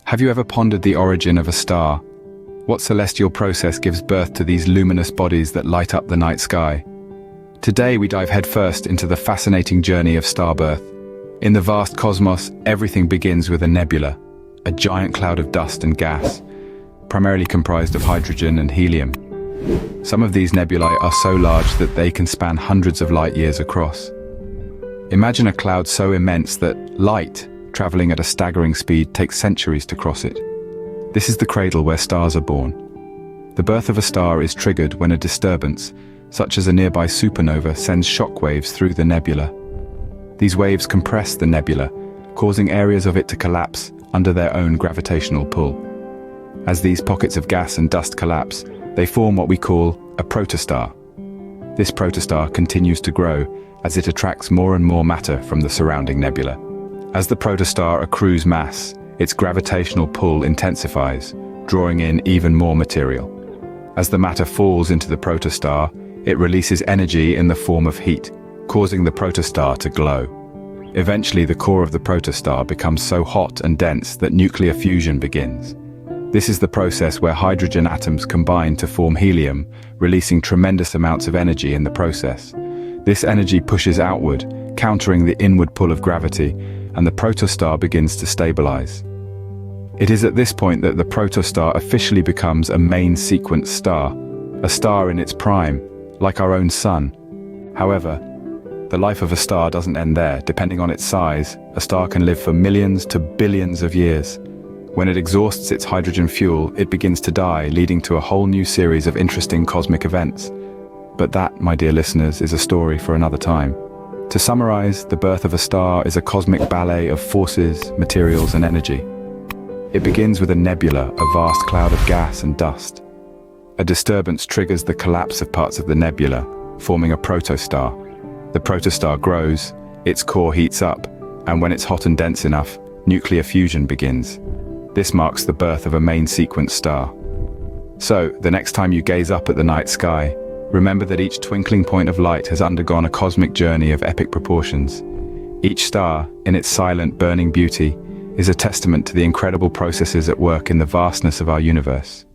Have you ever pondered the origin of a star? What celestial process gives birth to these luminous bodies that light up the night sky? Today we dive headfirst into the fascinating journey of star birth. In the vast cosmos, everything begins with a nebula, a giant cloud of dust and gas, primarily comprised of hydrogen and helium. Some of these nebulae are so large that they can span hundreds of light years across. Imagine a cloud so immense that light, traveling at a staggering speed, takes centuries to cross it. This is the cradle where stars are born. The birth of a star is triggered when a disturbance, such as a nearby supernova, sends shockwaves through the nebula. These waves compress the nebula, causing areas of it to collapse under their own gravitational pull. As these pockets of gas and dust collapse, they form what we call a protostar. This protostar continues to grow as it attracts more and more matter from the surrounding nebula. As the protostar accrues mass, its gravitational pull intensifies, drawing in even more material. As the matter falls into the protostar, it releases energy in the form of heat, causing the protostar to glow. Eventually, the core of the protostar becomes so hot and dense that nuclear fusion begins. This is the process where hydrogen atoms combine to form helium, releasing tremendous amounts of energy in the process. This energy pushes outward, countering the inward pull of gravity, and the protostar begins to stabilize. It is at this point that the protostar officially becomes a main sequence star, a star in its prime, like our own sun. However, the life of a star doesn't end there. Depending on its size, a star can live for millions to billions of years. When it exhausts its hydrogen fuel, it begins to die, leading to a whole new series of interesting cosmic events. But that, my dear listeners, is a story for another time. To summarize, the birth of a star is a cosmic ballet of forces, materials, and energy. It begins with a nebula, a vast cloud of gas and dust. A disturbance triggers the collapse of parts of the nebula, forming a protostar. The protostar grows, its core heats up, and when it's hot and dense enough, nuclear fusion begins. This marks the birth of a main sequence star. So, the next time you gaze up at the night sky, remember that each twinkling point of light has undergone a cosmic journey of epic proportions. Each star, in its silent, burning beauty, is a testament to the incredible processes at work in the vastness of our universe.